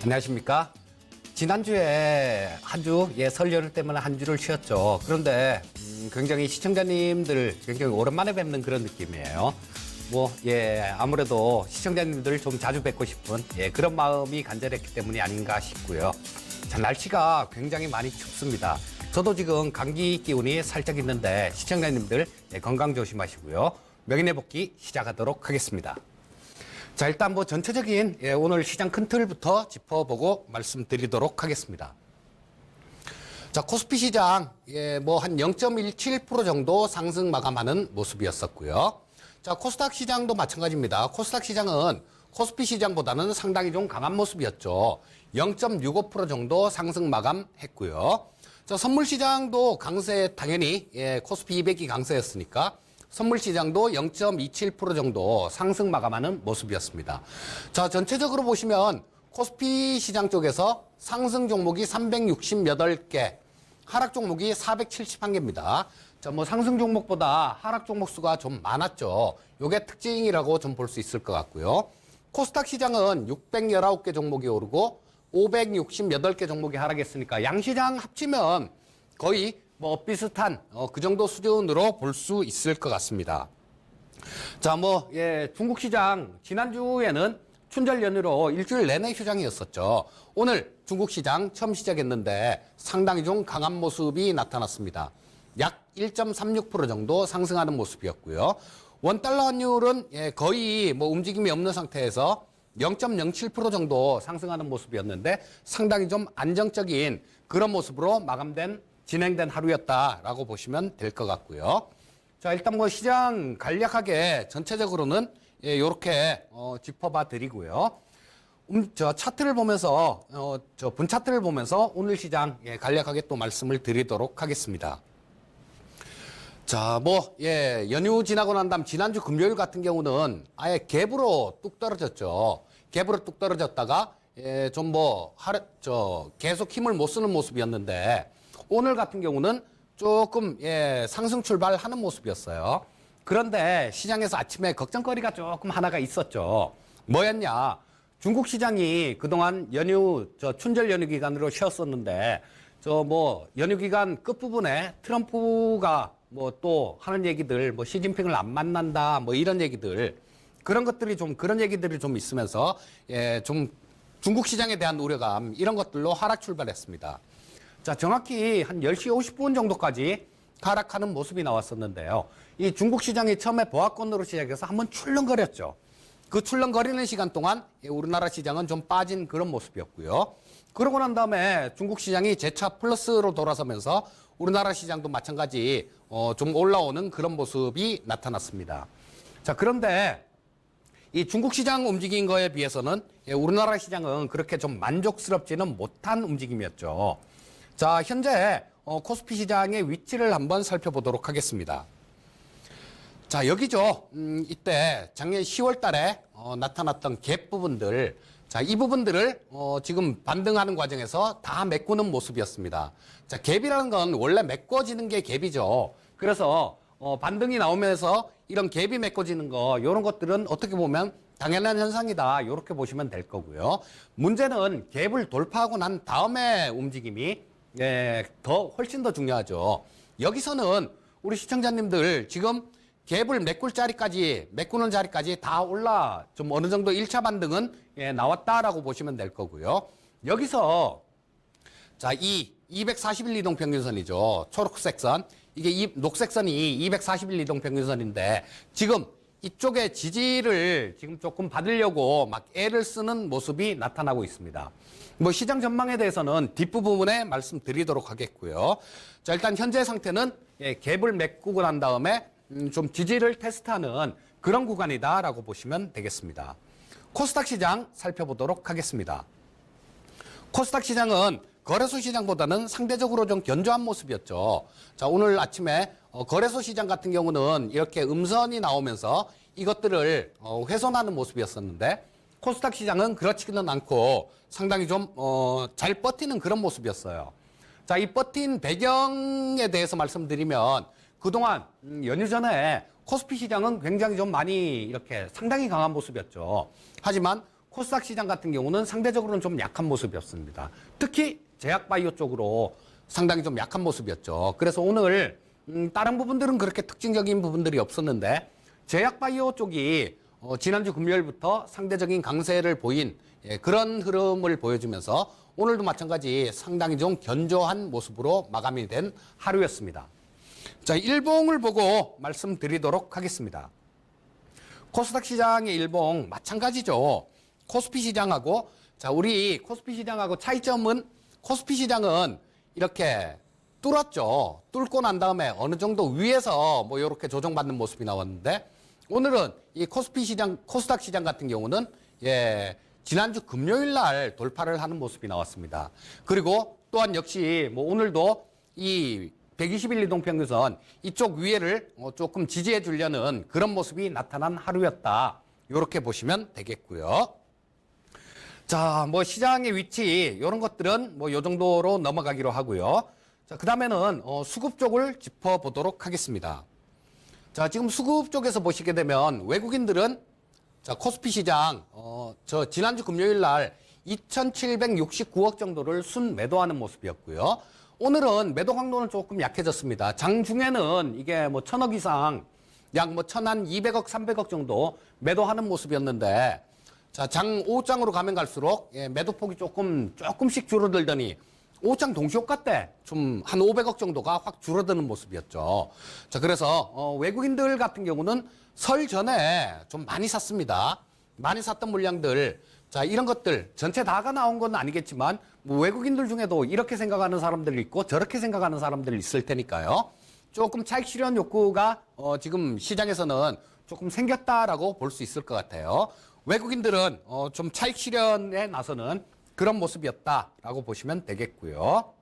안녕하십니까. 지난주에 설 연휴 때문에 한 주를 쉬었죠. 그런데 굉장히 시청자님들 굉장히 오랜만에 뵙는 그런 느낌이에요. 아무래도 시청자님들 좀 자주 뵙고 싶은 그런 마음이 간절했기 때문이 아닌가 싶고요. 자, 날씨가 굉장히 많이 춥습니다. 저도 지금 감기 기운이 살짝 있는데 시청자님들 건강 조심하시고요. 명인의 복귀 시작하도록 하겠습니다. 자, 일단 전체적인 오늘 시장 큰 틀부터 짚어보고 말씀드리도록 하겠습니다. 자, 코스피 시장 한 0.17% 정도 상승 마감하는 모습이었었고요. 자, 코스닥 시장도 마찬가지입니다. 코스닥 시장은 코스피 시장보다는 상당히 좀 강한 모습이었죠. 0.65% 정도 상승 마감했고요. 자, 선물 시장도 강세, 당연히 코스피 200이 강세였으니까 선물 시장도 0.27% 정도 상승 마감하는 모습이었습니다. 자, 전체적으로 보시면 코스피 시장 쪽에서 상승 종목이 368개, 하락 종목이 471개입니다. 자, 상승 종목보다 하락 종목 수가 좀 많았죠. 요게 특징이라고 좀 볼 수 있을 것 같고요. 코스닥 시장은 619개 종목이 오르고 568개 종목이 하락했으니까 양시장 합치면 거의 비슷한 그 정도 수준으로 볼 수 있을 것 같습니다. 자, 중국 시장 지난주에는 춘절 연휴로 일주일 내내 휴장이었었죠. 오늘 중국 시장 처음 시작했는데 상당히 좀 강한 모습이 나타났습니다. 약 1.36% 정도 상승하는 모습이었고요. 원달러 환율은 거의 움직임이 없는 상태에서 0.07% 정도 상승하는 모습이었는데 상당히 좀 안정적인 그런 모습으로 진행된 하루였다라고 보시면 될 것 같고요. 자, 일단 시장 간략하게 전체적으로는 이렇게 짚어봐 드리고요. 저 차트를 보면서 분 차트를 보면서 오늘 시장 간략하게 또 말씀을 드리도록 하겠습니다. 자, 연휴 지나고 난 다음 지난주 금요일 같은 경우는 아예 갭으로 뚝 떨어졌죠. 갭으로 뚝 떨어졌다가 계속 힘을 못 쓰는 모습이었는데 오늘 같은 경우는 조금 상승 출발하는 모습이었어요. 그런데 시장에서 아침에 걱정거리가 조금 하나가 있었죠. 뭐였냐? 중국 시장이 그동안 춘절 연휴 기간으로 쉬었었는데 연휴 기간 끝부분에 트럼프가 또 하는 얘기들 시진핑을 안 만난다 이런 얘기들 그런 얘기들이 좀 있으면서 좀 중국 시장에 대한 우려감 이런 것들로 하락 출발했습니다. 자, 정확히 한 10시 50분 정도까지 하락하는 모습이 나왔었는데요. 이 중국 시장이 처음에 보합권으로 시작해서 한번 출렁거렸죠. 그 출렁거리는 시간 동안 우리나라 시장은 좀 빠진 그런 모습이었고요. 그러고 난 다음에 중국 시장이 재차 플러스로 돌아서면서 우리나라 시장도 마찬가지 좀 올라오는 그런 모습이 나타났습니다. 자, 그런데 이 중국 시장 움직인 거에 비해서는 우리나라 시장은 그렇게 좀 만족스럽지는 못한 움직임이었죠. 자, 현재 코스피 시장의 위치를 한번 살펴보도록 하겠습니다. 자, 여기죠. 이때 작년 10월 달에 나타났던 갭 부분들, 자, 이 부분들을 지금 반등하는 과정에서 다 메꾸는 모습이었습니다. 자, 갭이라는 건 원래 메꿔지는 게 갭이죠. 그래서 반등이 나오면서 이런 갭이 메꿔지는 거, 이런 것들은 어떻게 보면 당연한 현상이다. 이렇게 보시면 될 거고요. 문제는 갭을 돌파하고 난 다음에 움직임이 훨씬 더 중요하죠. 여기서는 우리 시청자님들 지금 갭을 메꾸는 자리까지 다 좀 어느 정도 1차 반등은 나왔다라고 보시면 될 거고요. 여기서 자, 이 241 이동평균선이죠. 초록색 선. 이게 녹색 선이 241 이동평균선인데 지금 이쪽에 지지를 지금 조금 받으려고 막 애를 쓰는 모습이 나타나고 있습니다. 시장 전망에 대해서는 뒷부분에 말씀드리도록 하겠고요. 자, 일단 현재 상태는 갭을 메꾸고 난 다음에 좀 지지를 테스트하는 그런 구간이다라고 보시면 되겠습니다. 코스닥 시장 살펴보도록 하겠습니다. 코스닥 시장은 거래소 시장보다는 상대적으로 좀 견조한 모습이었죠. 자, 오늘 아침에 거래소 시장 같은 경우는 이렇게 음선이 나오면서 이것들을 훼손하는 모습이었었는데 코스닥 시장은 그렇지는 않고 상당히 좀 잘 버티는 그런 모습이었어요. 자, 이 버틴 배경에 대해서 말씀드리면 그동안 연휴 전에 코스피 시장은 굉장히 좀 많이 이렇게 상당히 강한 모습이었죠. 하지만 코스닥 시장 같은 경우는 상대적으로는 좀 약한 모습이었습니다. 특히 제약바이오 쪽으로 상당히 좀 약한 모습이었죠. 그래서 오늘 다른 부분들은 그렇게 특징적인 부분들이 없었는데 제약바이오 쪽이 지난주 금요일부터 상대적인 강세를 보인 그런 흐름을 보여주면서 오늘도 마찬가지 상당히 좀 견조한 모습으로 마감이 된 하루였습니다. 자, 일봉을 보고 말씀드리도록 하겠습니다. 코스닥 시장의 일봉 마찬가지죠. 코스피 시장하고 우리 코스피 시장하고 차이점은 코스피 시장은 이렇게 뚫었죠. 뚫고 난 다음에 어느 정도 위에서 뭐 이렇게 조정받는 모습이 나왔는데 오늘은 이 코스피 시장, 코스닥 시장 같은 경우는 지난주 금요일 날 돌파를 하는 모습이 나왔습니다. 그리고 또한 역시 뭐 오늘도 이 120일 이동평균선 이쪽 위에를 조금 지지해 주려는 그런 모습이 나타난 하루였다. 이렇게 보시면 되겠고요. 자, 뭐 시장의 위치 이런 것들은 뭐 요 정도로 넘어가기로 하고요. 자, 그다음에는 수급 쪽을 짚어보도록 하겠습니다. 자, 지금 수급 쪽에서 보시게 되면 외국인들은 코스피 시장 지난주 금요일 날 2,769억 정도를 순매도하는 모습이었고요. 오늘은 매도 강도는 조금 약해졌습니다. 장중에는 이게 뭐 1,000억 이상 약 뭐 1,200억, 300억 정도 매도하는 모습이었는데 자, 장 5장으로 가면 갈수록 매도폭이 조금씩 줄어들더니 5장 동시효과 때 좀 한 500억 정도가 확 줄어드는 모습이었죠. 자, 그래서 외국인들 같은 경우는 설 전에 좀 많이 샀습니다. 많이 샀던 물량들, 자, 이런 것들 전체 다가 나온 건 아니겠지만 뭐 외국인들 중에도 이렇게 생각하는 사람들이 있고 저렇게 생각하는 사람들이 있을 테니까요. 조금 차익 실현 욕구가 지금 시장에서는 조금 생겼다라고 볼 수 있을 것 같아요. 외국인들은 좀 차익 실현에 나서는 그런 모습이었다라고 보시면 되겠고요.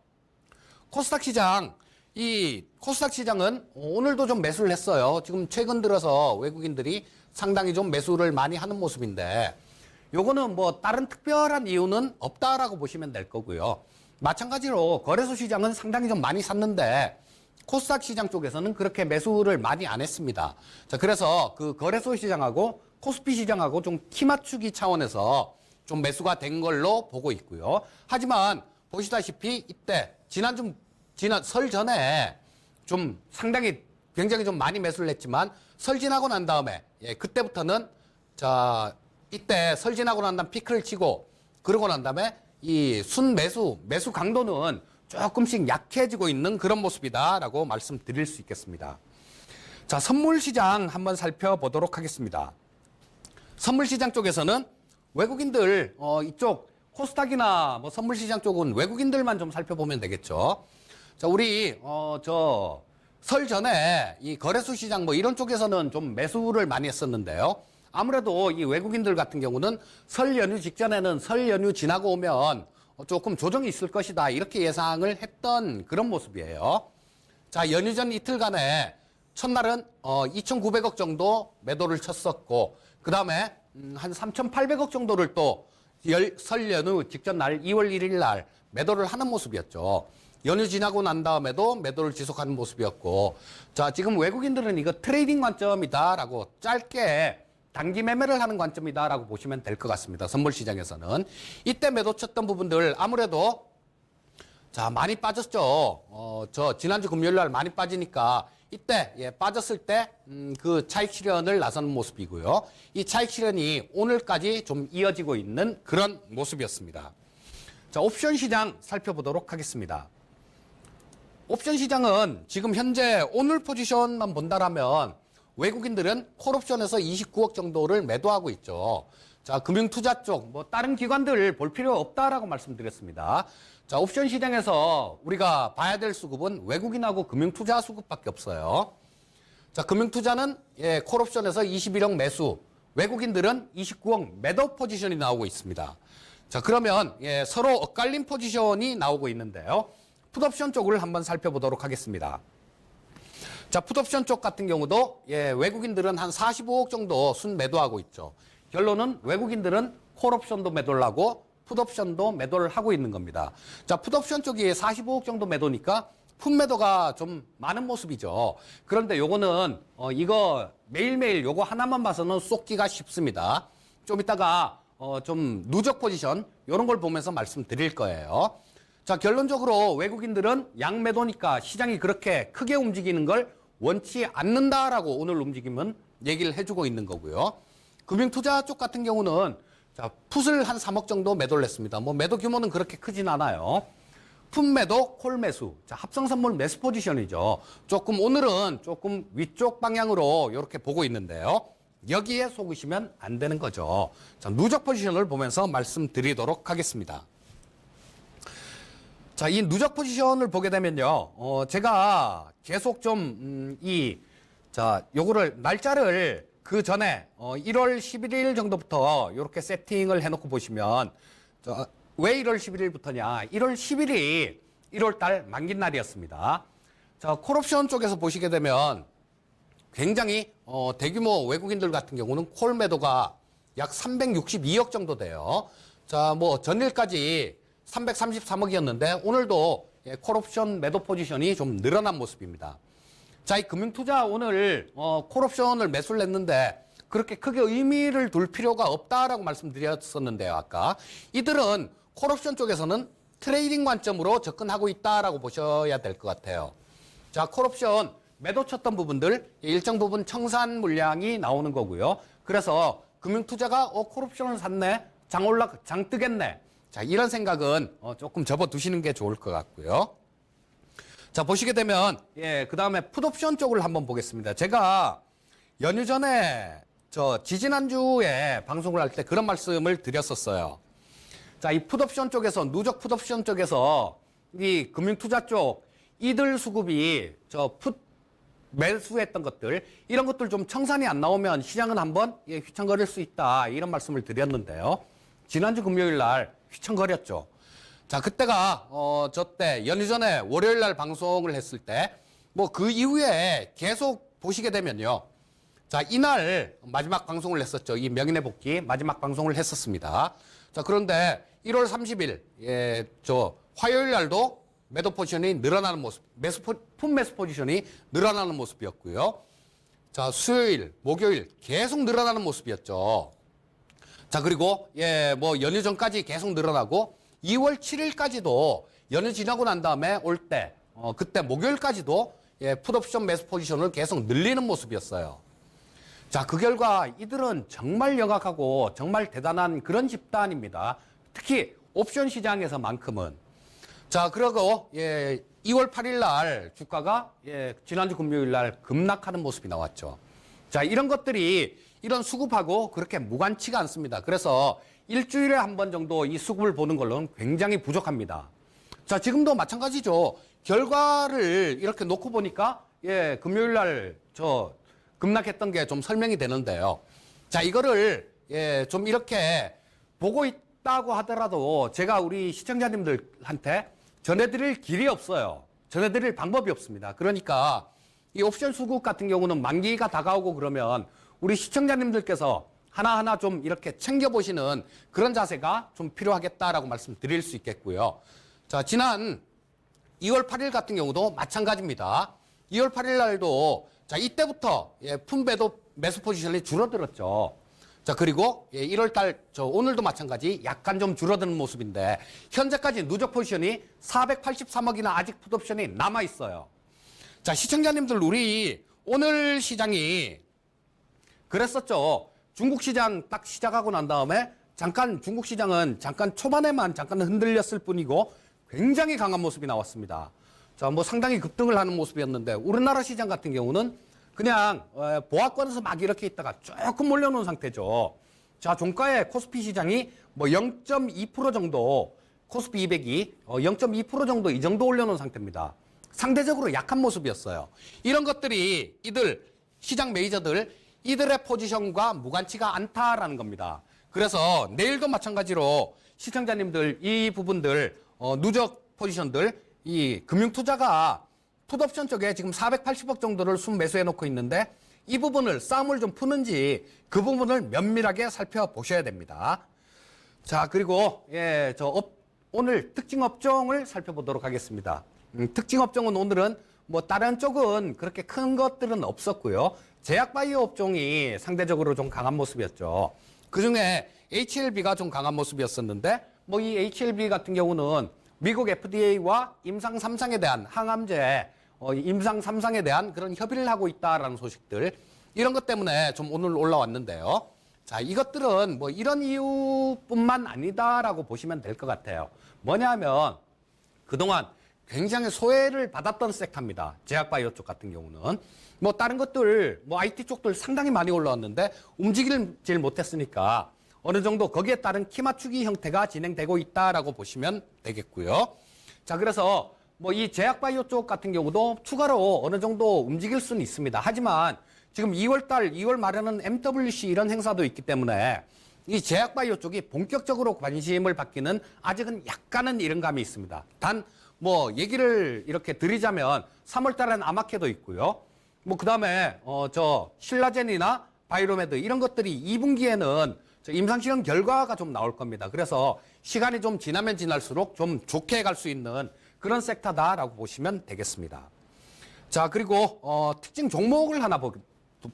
코스닥 시장, 이 코스닥 시장은 오늘도 좀 매수를 했어요. 지금 최근 들어서 외국인들이 상당히 좀 매수를 많이 하는 모습인데 요거는 뭐 다른 특별한 이유는 없다라고 보시면 될 거고요. 마찬가지로 거래소 시장은 상당히 좀 많이 샀는데 코스닥 시장 쪽에서는 그렇게 매수를 많이 안 했습니다. 자, 그래서 그 거래소 시장하고 코스피 시장하고 좀 키 맞추기 차원에서 좀 매수가 된 걸로 보고 있고요. 하지만 보시다시피 이때 지난 설 전에 좀 상당히 굉장히 좀 많이 매수를 했지만 설 지나고 난 다음에 그때부터는 이때 설 지나고 난 다음 피크를 치고 그러고 난 다음에 이 매수 강도는 조금씩 약해지고 있는 그런 모습이다라고 말씀드릴 수 있겠습니다. 자, 선물 시장 한번 살펴보도록 하겠습니다. 선물 시장 쪽에서는 외국인들 이쪽 코스닥이나 뭐 선물 시장 쪽은 외국인들만 좀 살펴보면 되겠죠. 자, 우리 설 전에 이 거래소 시장 뭐 이런 쪽에서는 좀 매수를 많이 했었는데요. 아무래도 이 외국인들 같은 경우는 설 연휴 직전에는 설 연휴 지나고 오면 조금 조정이 있을 것이다 이렇게 예상을 했던 그런 모습이에요. 자, 연휴 전 이틀간에 첫날은 2,900억 정도 매도를 쳤었고 그 다음에 한 3,800억 정도를 또 설 연휴 직전 날 2월 1일 날 매도를 하는 모습이었죠. 연휴 지나고 난 다음에도 매도를 지속하는 모습이었고 자, 지금 외국인들은 이거 트레이딩 관점이다라고 짧게 단기 매매를 하는 관점이다라고 보시면 될 것 같습니다. 선물 시장에서는 이때 매도 쳤던 부분들 아무래도 많이 빠졌죠. 지난주 금요일 날 많이 빠지니까 이때 빠졌을 때 그 차익 실현을 나서는 모습이고요. 이 차익 실현이 오늘까지 좀 이어지고 있는 그런 모습이었습니다. 자, 옵션 시장 살펴보도록 하겠습니다. 옵션 시장은 지금 현재 오늘 포지션만 본다라면 외국인들은 콜옵션에서 29억 정도를 매도하고 있죠. 자, 금융투자 쪽, 뭐 다른 기관들 볼 필요 없다라고 말씀드렸습니다. 자, 옵션 시장에서 우리가 봐야 될 수급은 외국인하고 금융투자 수급밖에 없어요. 자, 금융투자는 콜옵션에서 21억 매수, 외국인들은 29억 매도 포지션이 나오고 있습니다. 자, 그러면 서로 엇갈린 포지션이 나오고 있는데요. 풋옵션 쪽을 한번 살펴보도록 하겠습니다. 자, 풋옵션 쪽 같은 경우도 외국인들은 한 45억 정도 순매도하고 있죠. 결론은 외국인들은 콜옵션도 매도를 하고 풋옵션도 매도를 하고 있는 겁니다. 자, 풋옵션 쪽이 45억 정도 매도니까 풋매도가 좀 많은 모습이죠. 그런데 요거는 이거 매일매일 요거 하나만 봐서는 쏟기가 쉽습니다. 좀 이따가 좀 누적 포지션 이런 걸 보면서 말씀드릴 거예요. 자, 결론적으로 외국인들은 양매도니까 시장이 그렇게 크게 움직이는 걸 원치 않는다라고 오늘 움직임은 얘기를 해주고 있는 거고요. 금융투자 쪽 같은 경우는 자, 풋을 한 3억 정도 매도를 했습니다. 뭐 매도 규모는 그렇게 크진 않아요. 풋 매도, 콜 매수. 자, 합성 선물 매수 포지션이죠. 오늘은 조금 위쪽 방향으로 이렇게 보고 있는데요. 여기에 속으시면 안 되는 거죠. 자, 누적 포지션을 보면서 말씀드리도록 하겠습니다. 자, 이 누적 포지션을 보게 되면요. 제가 계속 요거를, 날짜를 그 전에, 1월 11일 정도부터 이렇게 세팅을 해놓고 보시면, 왜 1월 11일부터냐. 1월 10일이 1월 달 만기 날이었습니다. 자, 콜옵션 쪽에서 보시게 되면 굉장히, 대규모 외국인들 같은 경우는 콜 매도가 약 362억 정도 돼요. 자, 뭐, 전일까지 333억이었는데 오늘도 콜옵션 매도 포지션이 좀 늘어난 모습입니다. 자, 이 금융투자 오늘 콜옵션을 매수를 했는데 그렇게 크게 의미를 둘 필요가 없다라고 말씀드렸었는데요. 아까 이들은 콜옵션 쪽에서는 트레이딩 관점으로 접근하고 있다라고 보셔야 될 것 같아요. 자, 콜옵션 매도 쳤던 부분들 일정 부분 청산 물량이 나오는 거고요. 그래서 금융투자가 콜옵션을 샀네, 장 뜨겠네. 자, 이런 생각은 조금 접어두시는 게 좋을 것 같고요. 자, 보시게 되면 그 다음에 풋옵션 쪽을 한번 보겠습니다. 제가 연휴 전에 지지난주에 방송을 할 때 그런 말씀을 드렸었어요. 자, 이 풋옵션 쪽에서 누적 풋옵션 쪽에서 이 금융투자 쪽 이들 수급이 풋 매수했던 것들 이런 것들 좀 청산이 안 나오면 시장은 한번 휘청거릴 수 있다 이런 말씀을 드렸는데요. 지난주 금요일 날 휘청거렸죠. 자, 그때가 저때 연휴 전에 월요일 날 방송을 했을 때 뭐 그 이후에 계속 보시게 되면요. 자, 이날 마지막 방송을 했었죠. 이 명인의 복귀 마지막 방송을 했었습니다. 자, 그런데 1월 30일 화요일 날도 매도 포지션이 늘어나는 모습, 풋 매수 포지션이 늘어나는 모습이었고요. 자, 수요일, 목요일 계속 늘어나는 모습이었죠. 자, 그리고 뭐 연휴 전까지 계속 늘어나고 2월 7일까지도 연휴 지나고 난 다음에 올 때 그때 목요일까지도 풋옵션 매수 포지션을 계속 늘리는 모습이었어요. 자, 그 결과 이들은 정말 영악하고 정말 대단한 그런 집단입니다. 특히 옵션 시장에서만큼은. 자, 그리고 2월 8일 날 주가가 지난주 금요일 날 급락하는 모습이 나왔죠. 자, 이런 것들이 이런 수급하고 그렇게 무관치가 않습니다. 그래서 일주일에 한 번 정도 이 수급을 보는 걸로는 굉장히 부족합니다. 자, 지금도 마찬가지죠. 결과를 이렇게 놓고 보니까 금요일 날 급락했던 게 좀 설명이 되는데요. 자, 이거를 좀 이렇게 보고 있다고 하더라도 제가 우리 시청자님들한테 전해드릴 길이 없어요. 전해드릴 방법이 없습니다. 그러니까 이 옵션 수급 같은 경우는 만기가 다가오고 그러면 우리 시청자님들께서 하나하나 좀 이렇게 챙겨보시는 그런 자세가 좀 필요하겠다라고 말씀드릴 수 있겠고요. 자, 지난 2월 8일 같은 경우도 마찬가지입니다. 2월 8일 날도 자, 이때부터 풋 매수 포지션이 줄어들었죠. 자, 그리고 1월 달 오늘도 마찬가지 약간 좀 줄어드는 모습인데 현재까지 누적 포지션이 483억이나 아직 풋옵션이 남아 있어요. 자, 시청자님들 우리 오늘 시장이 그랬었죠. 중국 시장 딱 시작하고 난 다음에 중국 시장은 잠깐 초반에만 잠깐 흔들렸을 뿐이고 굉장히 강한 모습이 나왔습니다. 자, 뭐 상당히 급등을 하는 모습이었는데 우리나라 시장 같은 경우는 그냥 보합권에서 막 이렇게 있다가 조금 올려놓은 상태죠. 자, 종가의 코스피 시장이 뭐 0.2% 정도, 코스피 200이 0.2% 정도 이 정도 올려놓은 상태입니다. 상대적으로 약한 모습이었어요. 이런 것들이 이들 시장 메이저들 이들의 포지션과 무관치가 않다라는 겁니다. 그래서 내일도 마찬가지로 시청자님들 이 부분들 누적 포지션들 이 금융투자가 풋옵션 쪽에 지금 480억 정도를 순매수해 놓고 있는데 이 부분을 싸움을 좀 푸는지 그 부분을 면밀하게 살펴보셔야 됩니다. 자, 그리고 오늘 특징 업종을 살펴보도록 하겠습니다. 특징 업종은 오늘은 뭐 다른 쪽은 그렇게 큰 것들은 없었고요. 제약바이오 업종이 상대적으로 좀 강한 모습이었죠. 그중에 HLB가 좀 강한 모습이었었는데 뭐 이 HLB 같은 경우는 미국 FDA와 임상 3상에 대한 항암제 임상 3상에 대한 그런 협의를 하고 있다라는 소식들 이런 것 때문에 좀 오늘 올라왔는데요. 자, 이것들은 뭐 이런 이유뿐만 아니다라고 보시면 될 것 같아요. 뭐냐면 그동안 굉장히 소외를 받았던 섹터입니다. 제약바이오 쪽 같은 경우는. 뭐 다른 것들, 뭐 IT 쪽들 상당히 많이 올라왔는데 움직이질 못했으니까 어느 정도 거기에 따른 키 맞추기 형태가 진행되고 있다라고 보시면 되겠고요. 자, 그래서 뭐 이 제약바이오 쪽 같은 경우도 추가로 어느 정도 움직일 수는 있습니다. 하지만 지금 2월 말에는 MWC 이런 행사도 있기 때문에 이 제약바이오 쪽이 본격적으로 관심을 받기는 아직은 약간은 이른 감이 있습니다. 단 뭐 얘기를 이렇게 드리자면 3월 달에는 아마케도 있고요. 뭐 그다음에 저 신라젠이나 바이로메드 이런 것들이 2분기에는 임상실험 결과가 좀 나올 겁니다. 그래서 시간이 좀 지나면 지날수록 좀 좋게 갈 수 있는 그런 섹터다라고 보시면 되겠습니다. 자, 그리고 특징 종목을 하나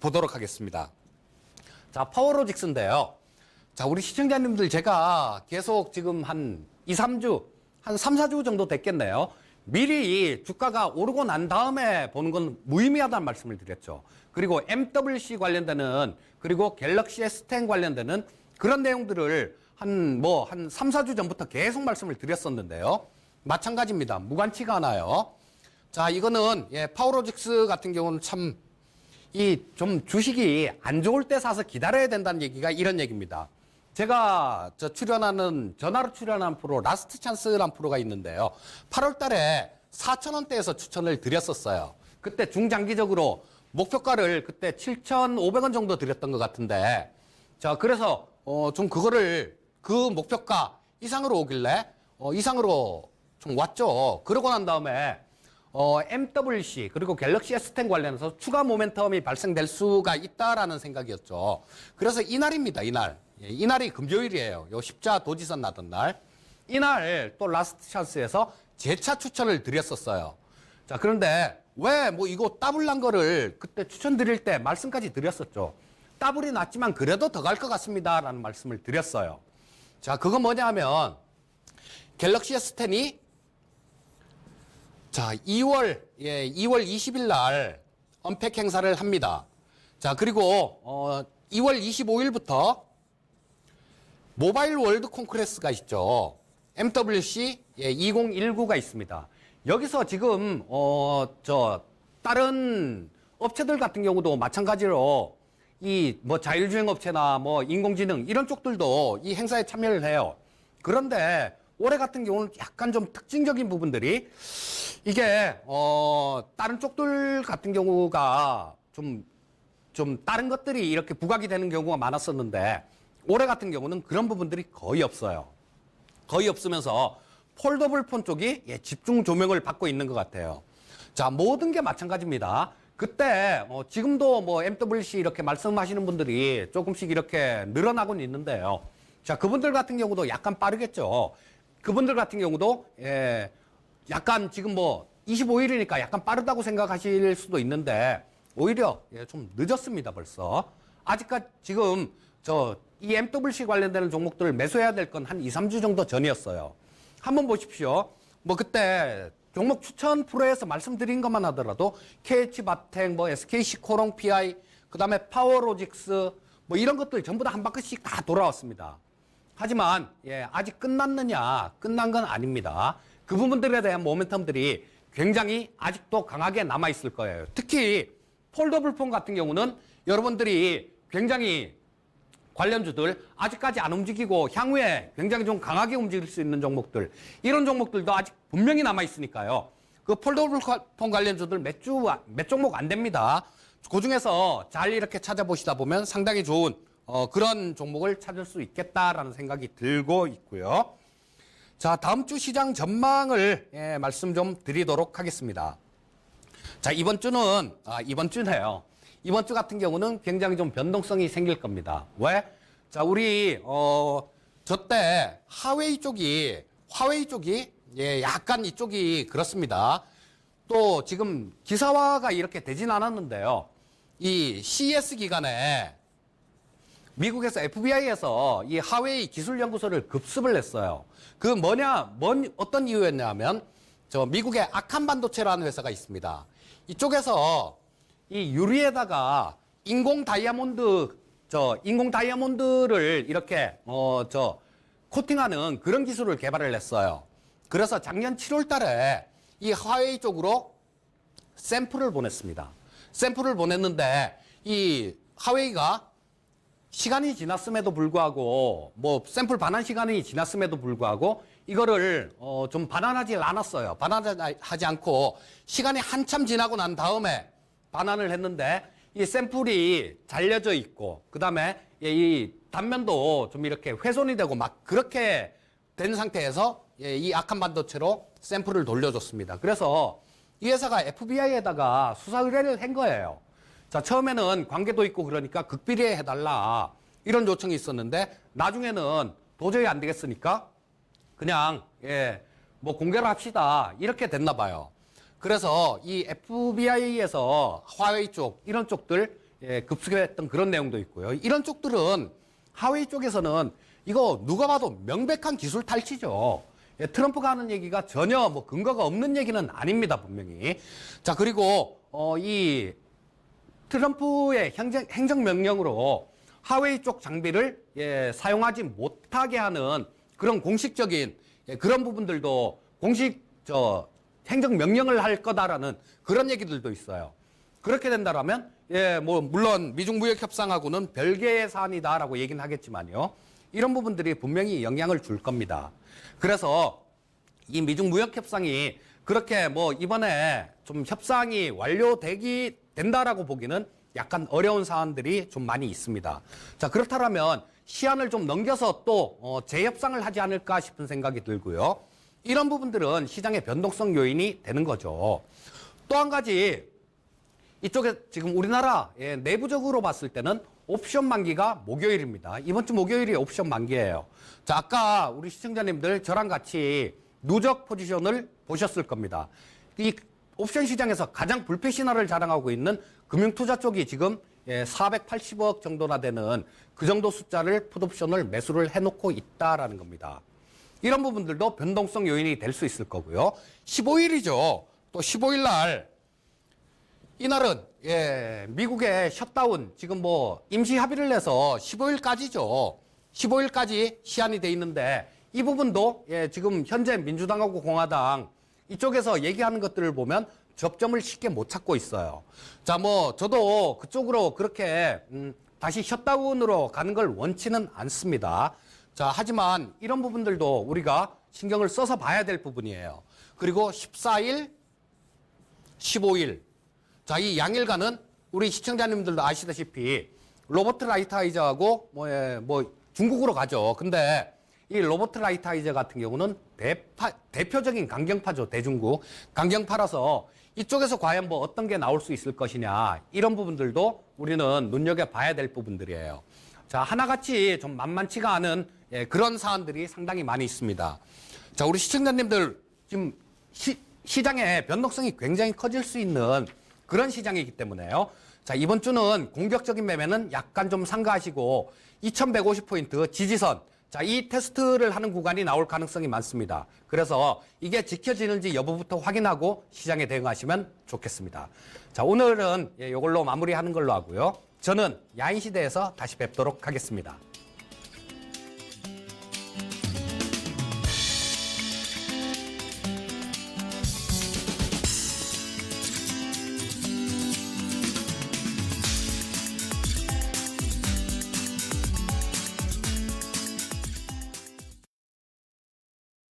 보도록 하겠습니다. 자, 파워로직스인데요. 자, 우리 시청자님들 제가 계속 지금 한 2, 3주, 한 3, 4주 정도 됐겠네요. 미리 주가가 오르고 난 다음에 보는 건 무의미하다는 말씀을 드렸죠. 그리고 MWC 관련되는 그리고 갤럭시 S10 관련되는 그런 내용들을 한 3, 4주 전부터 계속 말씀을 드렸었는데요. 마찬가지입니다. 무관치가 않아요. 자, 이거는 파워로직스 같은 경우는 참 좀 주식이 안 좋을 때 사서 기다려야 된다는 얘기가 이런 얘기입니다. 제가 전화로 출연한 프로 라스트 찬스라는 프로가 있는데요. 8월 달에 4,000원대에서 추천을 드렸었어요. 그때 중장기적으로 목표가를 그때 7,500원 정도 드렸던 것 같은데, 자, 그래서 좀 그거를 그 목표가 이상으로 오길래 이상으로 좀 왔죠. 그러고 난 다음에 MWC 그리고 갤럭시 S10 관련해서 추가 모멘텀이 발생될 수가 있다라는 생각이었죠. 그래서 이날입니다. 이날. 이날이 금요일이에요. 요 십자 도지선 나던 날. 이날 또 라스트 찬스에서 재차 추천을 드렸었어요. 자, 그런데 왜 뭐 이거 더블 난 거를 그때 추천드릴 때 말씀까지 드렸었죠. 더블이 났지만 그래도 더 갈 것 같습니다. 라는 말씀을 드렸어요. 자, 그건 뭐냐 하면 갤럭시 S10이 자, 2월 20일 날 언팩 행사를 합니다. 자, 그리고 2월 25일부터 모바일 월드 콩크레스가 있죠. MWC 2019가 있습니다. 여기서 지금 다른 업체들 같은 경우도 마찬가지로 이 뭐 자율주행 업체나 뭐 인공지능 이런 쪽들도 이 행사에 참여를 해요. 그런데 올해 같은 경우는 약간 좀 특징적인 부분들이 이게 다른 쪽들 같은 경우가 좀 다른 것들이 이렇게 부각이 되는 경우가 많았었는데 올해 같은 경우는 그런 부분들이 거의 없어요. 거의 없으면서 폴더블 폰 쪽이 집중 조명을 받고 있는 것 같아요. 자, 모든 게 마찬가지입니다. 그때 지금도 뭐 MWC 이렇게 말씀하시는 분들이 조금씩 이렇게 늘어나고는 있는데요. 자, 그분들 같은 경우도 약간 빠르겠죠. 그분들 같은 경우도 약간 지금 뭐 25일이니까 약간 빠르다고 생각하실 수도 있는데 오히려 좀 늦었습니다. 벌써. 아직까지 지금 이 MWC 관련되는 종목들을 매수해야 될 건 한 2, 3주 정도 전이었어요. 한번 보십시오. 뭐 그때 종목 추천 프로에서 말씀드린 것만 하더라도 KH바텍, 뭐 SKC코롱 PI, 그 다음에 파워로직스 뭐 이런 것들 전부 다 한 바퀴씩 다 돌아왔습니다. 하지만 아직 끝났느냐? 끝난 건 아닙니다. 그 부분들에 대한 모멘텀들이 굉장히 아직도 강하게 남아있을 거예요. 특히 폴더블 폰 같은 경우는 여러분들이 굉장히 관련주들 아직까지 안 움직이고 향후에 굉장히 좀 강하게 움직일 수 있는 종목들 이런 종목들도 아직 분명히 남아있으니까요. 그 폴더블 폰 관련주들 몇 종목 안 됩니다. 그중에서 잘 이렇게 찾아보시다 보면 상당히 좋은 그런 종목을 찾을 수 있겠다라는 생각이 들고 있고요. 자, 다음 주 시장 전망을 말씀 좀 드리도록 하겠습니다. 자, 이번 주네요. 이번 주 같은 경우는 굉장히 좀 변동성이 생길 겁니다. 왜? 자, 우리 저때 화웨이 쪽이 약간 이쪽이 그렇습니다. 또 지금 기사화가 이렇게 되진 않았는데요. 이 CES 기간에 미국에서 FBI에서 이 하웨이 기술연구소를 급습을 했어요. 그 어떤 이유였냐면, 미국의 아칸 반도체라는 회사가 있습니다. 이쪽에서 이 유리에다가 인공 다이아몬드를 이렇게, 코팅하는 그런 기술을 개발을 했어요. 그래서 작년 7월 달에 이 하웨이 쪽으로 샘플을 보냈습니다. 샘플을 보냈는데, 이 하웨이가 시간이 지났음에도 불구하고, 샘플 반환 시간이 지났음에도 불구하고, 이거를, 좀 반환하지 않았어요. 반환하지 않고, 시간이 한참 지나고 난 다음에 반환을 했는데, 이 샘플이 잘려져 있고, 그 다음에 이 단면도 좀 이렇게 훼손이 되고 막 그렇게 된 상태에서 이 아칸 반도체로 샘플을 돌려줬습니다. 그래서 이 회사가 FBI에다가 수사 의뢰를 한 거예요. 자, 처음에는 관계도 있고 그러니까 극비리에 해달라. 이런 요청이 있었는데, 나중에는 도저히 안 되겠으니까, 그냥, 공개를 합시다. 이렇게 됐나 봐요. 그래서 이 FBI에서 화웨이 쪽, 이런 쪽들, 급습했던 그런 내용도 있고요. 이런 쪽들은, 화웨이 쪽에서는 이거 누가 봐도 명백한 기술 탈취죠. 트럼프가 하는 얘기가 전혀 근거가 없는 얘기는 아닙니다, 분명히. 자, 그리고, 이 트럼프의 행정명령으로 하웨이 쪽 장비를 사용하지 못하게 하는 그런 공식적인 그런 부분들도 행정명령을 할 거다라는 그런 얘기들도 있어요. 그렇게 된다라면 물론 미중무역협상하고는 별개의 사안이다라고 얘기는 하겠지만요. 이런 부분들이 분명히 영향을 줄 겁니다. 그래서 이 미중무역협상이 그렇게 이번에 좀 협상이 된다라고 보기는 약간 어려운 사안들이 좀 많이 있습니다. 자, 그렇다면 시한을 좀 넘겨서 또 재협상을 하지 않을까 싶은 생각이 들고요. 이런 부분들은 시장의 변동성 요인이 되는 거죠. 또 한 가지, 이쪽에 지금 우리나라 내부적으로 봤을 때는 옵션 만기가 목요일입니다. 이번 주 목요일이 옵션 만기예요. 자, 아까 우리 시청자님들 저랑 같이 누적 포지션을 보셨을 겁니다. 이 옵션 시장에서 가장 불패 신화를 자랑하고 있는 금융투자 쪽이 지금 480억 정도나 되는 그 정도 숫자를 풋옵션을 매수를 해놓고 있다라는 겁니다. 이런 부분들도 변동성 요인이 될 수 있을 거고요. 15일이죠. 또 15일 날 이날은 미국의 셧다운 지금 임시 합의를 내서 15일까지죠. 15일까지 시한이 돼 있는데 이 부분도 지금 현재 민주당하고 공화당 이쪽에서 얘기하는 것들을 보면 접점을 쉽게 못 찾고 있어요. 자, 저도 그쪽으로 그렇게 다시 셧다운으로 가는 걸 원치는 않습니다. 자, 하지만 이런 부분들도 우리가 신경을 써서 봐야 될 부분이에요. 그리고 14일, 15일. 자, 이 양일간은 우리 시청자님들도 아시다시피 로버트 라이트하이저하고 중국으로 가죠. 근데 이 로버트 라이트하이저 같은 경우는 대표적인 강경파죠. 대중국. 강경파라서 이쪽에서 과연 어떤 게 나올 수 있을 것이냐. 이런 부분들도 우리는 눈여겨봐야 될 부분들이에요. 자, 하나같이 좀 만만치가 않은 그런 사안들이 상당히 많이 있습니다. 자, 우리 시청자님들 지금 시장의 변동성이 굉장히 커질 수 있는 그런 시장이기 때문에요. 자, 이번 주는 공격적인 매매는 약간 좀 삼가하시고 2150포인트 지지선. 자, 이 테스트를 하는 구간이 나올 가능성이 많습니다. 그래서 이게 지켜지는지 여부부터 확인하고 시장에 대응하시면 좋겠습니다. 자, 오늘은 이걸로 마무리하는 걸로 하고요. 저는 야인시대에서 다시 뵙도록 하겠습니다.